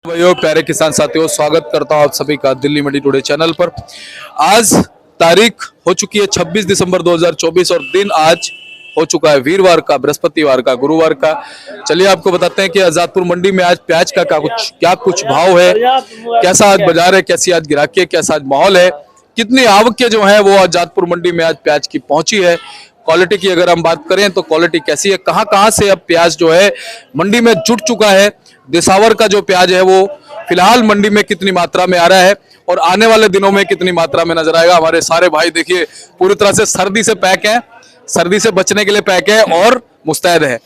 भाइयों, प्यारे किसान साथियों, स्वागत करता हूं आप सभी का दिल्ली मंडी टुडे चैनल पर। आज तारीख हो चुकी है 26 दिसंबर 2024 और दिन आज हो चुका है वीरवार का, बृहस्पतिवार का, गुरुवार का। चलिए आपको बताते हैं कि आजादपुर मंडी में आज प्याज का क्या कुछ भाव है, कैसा आज बाजार है, कैसी आज गिराकी है, कैसा आज माहौल है, कितनी आवक जो है वो आजादपुर मंडी में आज प्याज की पहुंची है। क्वालिटी की अगर हम बात करें तो क्वालिटी कैसी है, कहां से अब प्याज जो है मंडी में जुट चुका है, देसावर का जो प्याज है वो फिलहाल मंडी में कितनी मात्रा में आ रहा है और आने वाले दिनों में कितनी मात्रा में नजर आएगा। हमारे सारे भाई देखिए पूरी तरह से सर्दी से पैक हैं, सर्दी से बचने के लिए पैक है और मुस्तैद है।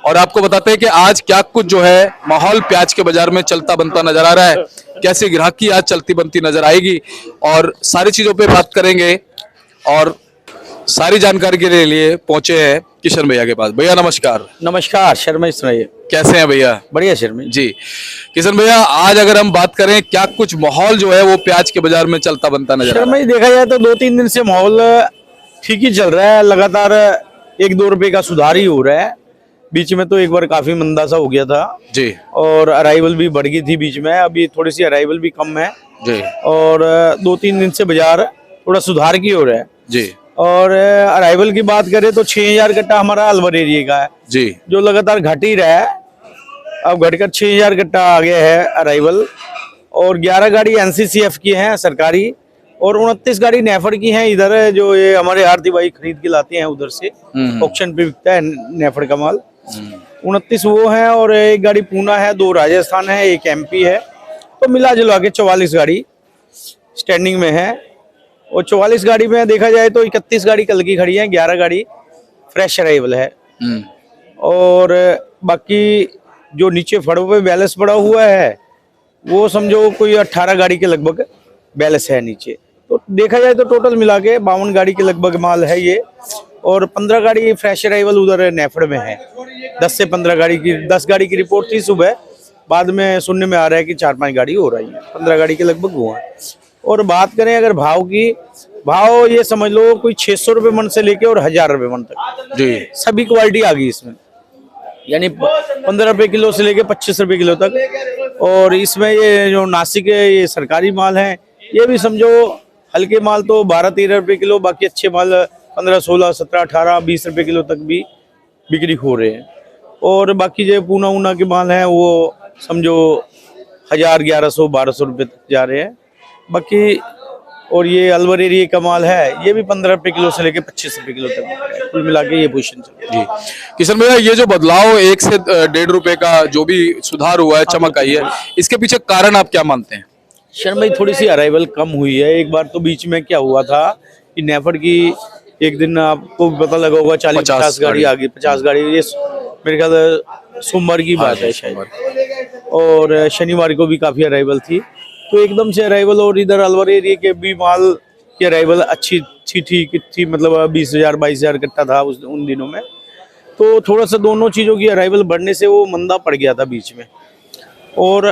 और आपको बताते हैं कि आज क्या कुछ जो है माहौल प्याज के बाजार में चलता बनता नजर आ रहा है, कैसी ग्राहकी आज चलती बनती नजर आएगी और सारी चीजों पे बात करेंगे। और सारी जानकारी के लिए पहुंचे हैं किशन भैया के पास। भैया नमस्कार। नमस्कार शर्मा, सुनाइए कैसे हैं भैया? बढ़िया शर्मा जी। किशन भैया, आज अगर हम बात करें क्या कुछ माहौल जो है वो प्याज के बाजार में चलता बनता नजर आ रहा है? शर्मा, देखा जाए तो 2-3 दिन से माहौल ठीक ही चल रहा है। लगातार 1-2 रुपए का सुधार ही हो रहा है। बीच में तो एक बार काफी मंदा सा हो गया था जी, और अराइवल भी बढ़ गई थी बीच में। अभी थोड़ी सी अराइवल भी कम है जी, और 2-3 दिन से बाजार थोड़ा सुधार की हो रहा है जी, और अराइवल की बात करें तो 6000 कट्टा हमारा अलवर एरिया का है, जी, जो लगातार घट ही रहा है। अब घटकर 6000 कट्टा आ गया है अराइवल और 11 गाड़ी एनसीसीएफ की हैं सरकारी और 29 गाड़ी नेफड की हैं। इधर जो ये हमारे आरती भाई खरीद के लाते हैं उधर से, ऑक्शन पे बिकता है नेफड का माल। 29 वो हैं और एक गाड़ी पूना है, 2 राजस्थान है, 1 एमपी है। तो मिला जुला के 44 गाड़ी स्टैंडिंग में है और 44 गाड़ी में देखा जाए तो 31 गाड़ी कल की खड़ी है, 11 गाड़ी फ्रेश अराइवल है और बाकी जो नीचे फड़ों पे बैलेंस पड़ा हुआ है वो समझो कोई 18 गाड़ी के लगभग बैलेंस है नीचे। तो देखा जाए तो टोटल मिला के 52 गाड़ी के लगभग माल है ये और 15 गाड़ी फ्रेश अराइवल उधर नेफड़ में है। 10 से 15 गाड़ी की, 10 गाड़ी की रिपोर्ट थी सुबह, बाद में सुनने में आ रहा है कि 4-5 गाड़ी हो रही है, 15 गाड़ी के लगभग वो है। और बात करें अगर भाव की, भाव ये समझ लो कोई 600 रुपये मन से लेके और 1000 रुपये मन तक जी सभी क्वालिटी आ गई इसमें, यानी 15 रुपये किलो से लेके 25 रुपये किलो तक। और इसमें ये जो नासिक है ये सरकारी माल है, ये भी समझो हल्के माल तो 12-13 रुपये किलो, बाकी अच्छे माल 15, 16, 17, 18, 20 रुपये किलो तक भी बिक्री हो रहे हैं। और बाकी जो पूना ऊना के माल हैं वो समझो 1000, 1100, 1200 रुपये तक जा रहे हैं। बाकी और ये अलवर एरिया का माल है, ये भी 15 रुपये किलो से लेके 25 रुपये किलो तक, कुल मिला के ये पोजीशन चल रही है। किशन भैया, ये जो बदलाव 1 से 1.5 रुपए का जो भी सुधार हुआ है, चमक आई है, इसके पीछे कारण आप क्या मानते हैं? शर्मा, थोड़ी सी अराइवल कम हुई है। एक बार तो बीच में क्या हुआ था कि नेफड की एक दिन आपको पता लगा होगा 40-50 गाड़ी आ गई, 50 गाड़ी, ये मेरे ख्याल सोमवार की बात है शायद, और शनिवार को भी काफी अराइवल थी। तो एकदम से अराइवल और इधर अलवर एरिया के भी माल की अराइवल अच्छी थी, मतलब 20,000 22,000 कट्टा था उन दिनों में। तो थोड़ा सा दोनों चीज़ों की अराइवल बढ़ने से वो मंदा पड़ गया था बीच में। और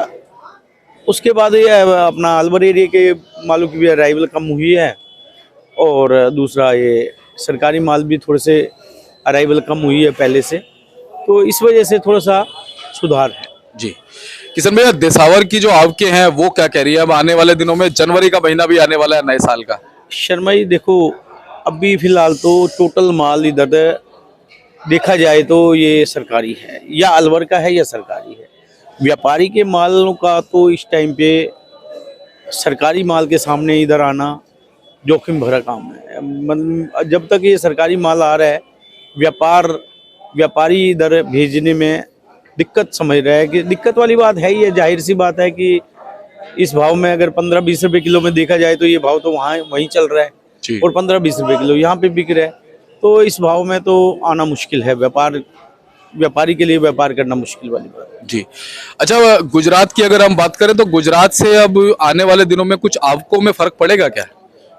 उसके बाद ये अपना अलवर एरिया के मालों की भी अराइवल कम हुई है और दूसरा ये सरकारी माल भी थोड़े से अराइवल कम हुई है पहले से, तो इस वजह से थोड़ा सा सुधार है जी। किशन भैया, देसावर की जो आवकें हैं वो क्या कह रही है? अब आने वाले दिनों में जनवरी का महीना भी आने वाला है नए साल का। शर्मा जी देखो, अभी फिलहाल तो टोटल माल इधर देखा जाए तो ये सरकारी है, या अलवर का है या सरकारी है। व्यापारी के मालों का तो इस टाइम पे सरकारी माल के सामने इधर आना जोखिम भरा काम है। जब तक ये सरकारी माल आ रहा है, व्यापारी इधर भेजने में दिक्कत समझ रहा है कि दिक्कत वाली बात है ही है। जाहिर सी बात है कि इस भाव में अगर 15-20 रुपए किलो में देखा जाए तो ये भाव तो वहीं चल रहा है और 15-20 रुपए किलो यहाँ पे बिक रहा है, तो इस भाव में तो आना मुश्किल है। व्यापारी के लिए व्यापार करना मुश्किल वाली बात है जी। अच्छा, गुजरात की अगर हम बात करें तो गुजरात से अब आने वाले दिनों में कुछ आवकों में फर्क पड़ेगा क्या?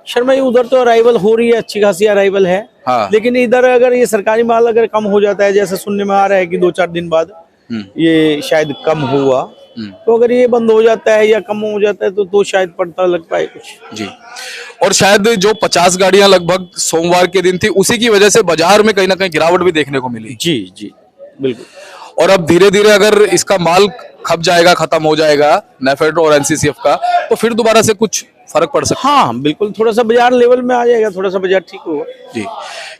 शर्मा जी, उधर तो अराइवल हो रही है, अच्छी खासी अराइवल है। हाँ। लेकिन इधर अगर ये सरकारी माल अगर कम हो जाता है, जैसे सुनने में आ रहा है कि 2-4 दिन बाद ये शायद कम हुआ, तो अगर ये बंद हो जाता है या कम हो जाता है तो शायद पड़ता लग पाए कुछ जी। और शायद जो 50 गाड़ियां लगभग सोमवार के दिन थी, उसी की वजह से बाजार में कहीं ना कहीं गिरावट भी देखने को मिली। जी जी बिल्कुल। और अब धीरे धीरे अगर इसका माल खप जाएगा, खत्म हो जाएगा नेफेड और एनसीसीएफ का, तो फिर दोबारा से कुछ फर्क पड़ सकता हाँ बिल्कुल, थोड़ा सा बाजार लेवल में आ जाएगा, थोड़ा सा बाजार ठीक होगा। है जी।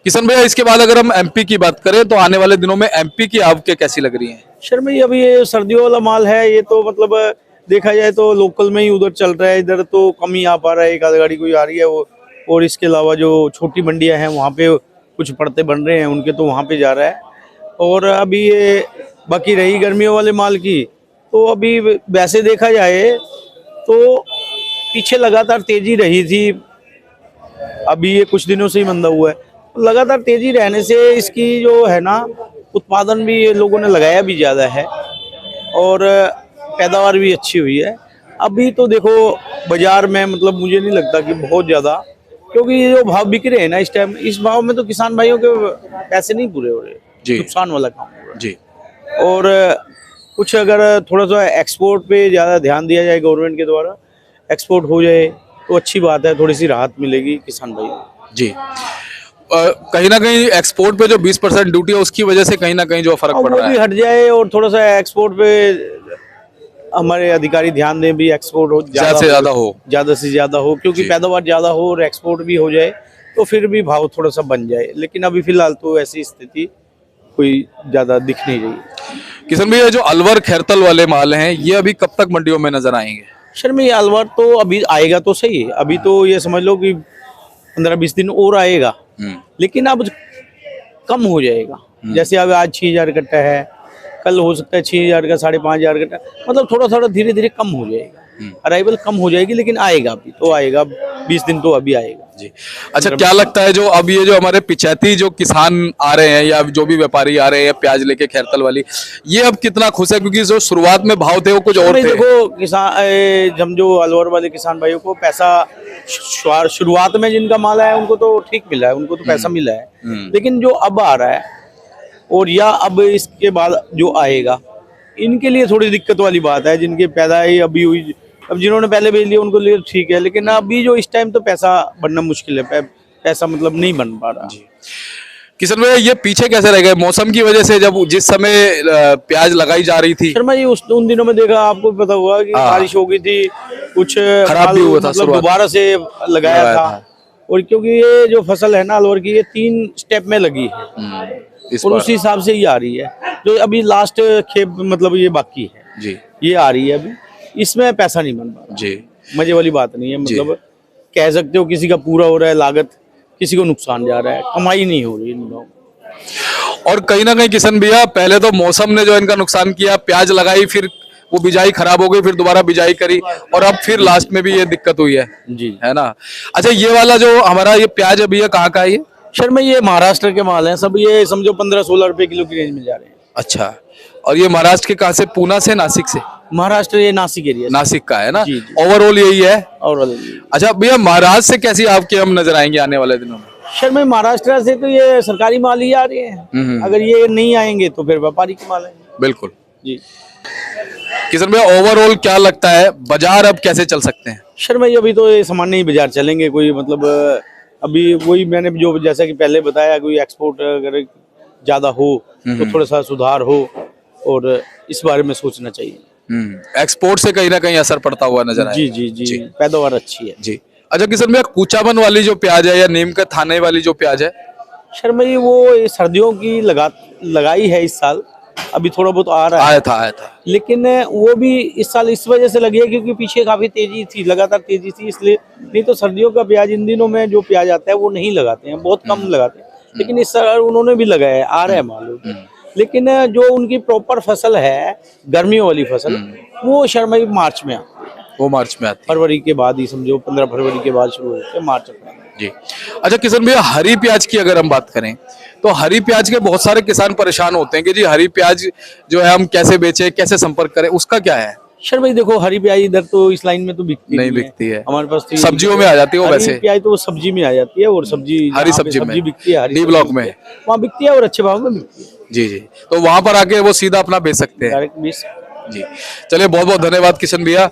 किशन भैया, इसके बाद अगर हम एमपी की बात करें तो आने वाले दिनों में एमपी की आवकें कैसी लग रही हैं? शर्मा जी, अभी ये सर्दियों वाला माल है, ये तो मतलब देखा जाए तो लोकल में ही उधर चल रहा है, इधर तो कम ही आ पा रहा है, एक आध गाड़ी कोई आ रही है वो। और इसके अलावा जो छोटी मंडियां हैं वहाँ पे कुछ पड़ते बन रहे हैं उनके, तो वहाँ पे जा रहा है। और अभी ये बाकी रही गर्मियों वाले माल की, तो अभी वैसे देखा जाए तो पीछे लगातार तेजी रही थी, अभी ये कुछ दिनों से ही मंदा हुआ है। लगातार तेजी रहने से इसकी जो है ना उत्पादन भी ये लोगों ने लगाया भी ज़्यादा है और पैदावार भी अच्छी हुई है। अभी तो देखो बाजार में मतलब मुझे नहीं लगता कि बहुत ज़्यादा, क्योंकि ये जो भाव बिक रहे हैं ना इस टाइम, इस भाव में तो किसान भाइयों के पैसे नहीं पूरे हो रहे, जी। नुकसान वाला काम हो रहा है जी। और कुछ अगर थोड़ा सा एक्सपोर्ट पे ज़्यादा ध्यान दिया जाए गवर्नमेंट के द्वारा, एक्सपोर्ट हो जाए तो अच्छी बात है, थोड़ी सी राहत मिलेगी किसान भाइयों को। जी। कहीं ना कहीं एक्सपोर्ट पे जो 20% ड्यूटी है उसकी वजह से कहीं ना कहीं जो फर्क पड़ वो रहा भी है। हट जाए और थोड़ा सा एक्सपोर्ट पे हमारे अधिकारी ध्यान दें, भी एक्सपोर्ट हो ज्यादा से ज्यादा हो। ज़्यादा से ज़्यादा हो, क्योंकि जी। पैदावार ज़्यादा हो और एक्सपोर्ट भी हो जाए तो फिर भी भाव थोड़ा सा बन जाए। लेकिन अभी फिलहाल तो ऐसी स्थिति कोई ज़्यादा दिख नहीं रही। किशन भैया, जो अलवर खैरतल वाले माल हैं ये अभी कब तक मंडियों में नजर आएंगे? शर्मा, ये अलवर तो अभी आएगा तो सही है, अभी तो ये समझ लो कि 15-20 दिन और आएगा, लेकिन अब कम हो जाएगा। जैसे अब आज 6,000 कट्टा है, कल हो सकता है 6,000 का 5,500 कट्टा, मतलब थोड़ा थोड़ा धीरे धीरे कम हो जाएगा, अराइवल कम हो जाएगी, लेकिन आएगा अभी तो आएगा, 20 दिन तो अभी आएगा जी। अच्छा, क्या लगता है जो अब ये जो हमारे पिछैती जो किसान आ रहे हैं या जो भी व्यापारी आ रहे हैं प्याज लेके खैरतल वाली, ये अब कितना खुश है? क्योंकि जो शुरुआत में भाव थे वो कुछ और थे। देखो किसान हम जो अलवर वाले किसान भाइयों को पैसा शुरुआत में जिनका माल है उनको तो ठीक मिला है, उनको तो पैसा मिला है, लेकिन जो अब आ रहा है और या अब इसके बाद जो आएगा, इनके लिए थोड़ी दिक्कत वाली बात है। जिनकी पैदाई अभी हुई, अब जिन्होंने पहले बेच लिया उनको लिए ठीक है, लेकिन अभी जो इस टाइम तो पैसा बनना मुश्किल है, पैसा मतलब नहीं बन पा रहा। किशन भैया, ये पीछे कैसे रह गए मौसम की वजह से? जब जिस समय प्याज लगाई जा रही थी शर्मा जी, उन दिनों में देखा, आपको पता होगा कि बारिश हो गई थी, कुछ खराब भी हुआ था, मतलब दोबारा से लगाया था। और क्योंकि ये जो फसल है ना अलवर की, ये 3 स्टेप में लगी है और उसी हिसाब से ही आ रही है। जो अभी लास्ट खेप मतलब ये बाकी है जी, ये आ रही है, अभी इसमें पैसा नहीं बन पा रहा जी। मजे वाली बात नहीं है। मतलब कह सकते हो किसी का पूरा हो रहा है लागत, किसी को नुकसान जा रहा है, कमाई नहीं हो रही इन लोगों को। और कहीं ना कहीं किशन भैया, पहले तो मौसम ने जो इनका नुकसान किया, प्याज लगाई, फिर वो बिजाई खराब हो गई, फिर दोबारा बिजाई करी, और अब फिर लास्ट में भी ये दिक्कत हुई है जी, है ना? अच्छा, ये वाला जो हमारा ये प्याज अभी है कहाँ का है ये? शर्मा, ये महाराष्ट्र के माल हैं सब, ये समझो 15-16 रुपए किलो की रेंज में जा रहे हैं। अच्छा, और ये महाराष्ट्र के कहाँ से? पूना से, नासिक से? महाराष्ट्र, ये नासिक एरिया, नासिक का है ना? जी, जी। ओवरऑल यही है। और अच्छा भैया, महाराष्ट्र से कैसी आपके हम नजर आएंगे आने वाले दिनों में? शर्मा, महाराष्ट्र से तो ये सरकारी माल ही आ रहे हैं, अगर ये नहीं आएंगे तो फिर व्यापारी के माल आएंगे। बिल्कुल जी। किशन भैया, ओवरऑल क्या लगता है बाजार अब कैसे चल सकते हैं? शर्मा जी, अभी तो ये सामान्य ही बाजार चलेंगे, कोई मतलब अभी वही मैंने जो जैसा कि पहले बताया, कोई एक्सपोर्ट अगर ज्यादा हो तो थोड़ा सा सुधार हो, और इस बारे में सोचना चाहिए। एक्सपोर्ट से कहीं ना कहीं असर पड़ता हुआ नजर आया। जी जी जी, पैदावार अच्छी है जी। अच्छा किशन भैया, कुचामन वाली जो प्याज है या नीम का थाने वाली जो प्याज है? शर्मा जी, वो सर्दियों की लगाई है इस साल, अभी थोड़ा बहुत आ रहा है, आया था, लेकिन वो भी इस साल इस वजह से लगी है क्योंकि पीछे काफी तेजी थी, लगातार तेजी थी, इसलिए। नहीं तो सर्दियों का प्याज इन दिनों में जो प्याज आता है वो नहीं लगाते हैं, बहुत कम लगाते हैं, लेकिन इस साल उन्होंने भी लगाया है, आ रहा है मालूम। लेकिन जो उनकी प्रॉपर फसल है गर्मियों वाली फसल, वो शर्मा जी मार्च में आती है, वो मार्च में आती है, फरवरी के बाद ही समझो, 15 फरवरी के बाद शुरू होते हैं, मार्च में। जी। अच्छा किशन भैया, हरी प्याज की अगर हम बात करें तो हरी प्याज के बहुत सारे किसान परेशान होते हैं कि जी हरी प्याज जो है हम कैसे बेचें, कैसे संपर्क करें, उसका क्या है? शर्मा जी, देखो हरी प्याज इधर तो इस लाइन में तो नहीं बिकती है, हमारे पास तो सब्जियों में आ जाती है वो। वैसे हरी प्याज तो सब्जी में आ जाती है, और सब्जी हरी सब्जी में बिकती है, हरी डी ब्लॉक में वहाँ बिकती है और अच्छे भाव में बिकती है। जी जी, तो वहां पर आके वो सीधा अपना बेच सकते हैं डायरेक्ट बीस। जी। चलिए, बहुत बहुत धन्यवाद किशन भैया,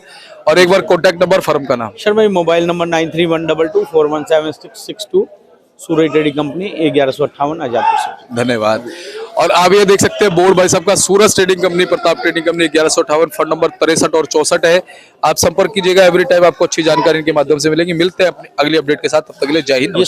और एक बार कॉन्टैक्ट नंबर, फर्म का नाम? शर्मा जी, मोबाइल नंबर 9312241762, सूरज ट्रेडिंग कंपनी, 1158 आजादपुर से। धन्यवाद। और आप ये देख सकते हैं बोर्ड भाई साहब का, Suraj trading company, Pratap trading company, 1158, phone number 63 और 64 है। आप संपर्क कीजिएगा, एवरी टाइम आपको अच्छी जानकारी इनके माध्यम से मिलेगी। मिलते हैं अपनी अगली अपडेट के साथ, तब तक के लिए जय हिंद।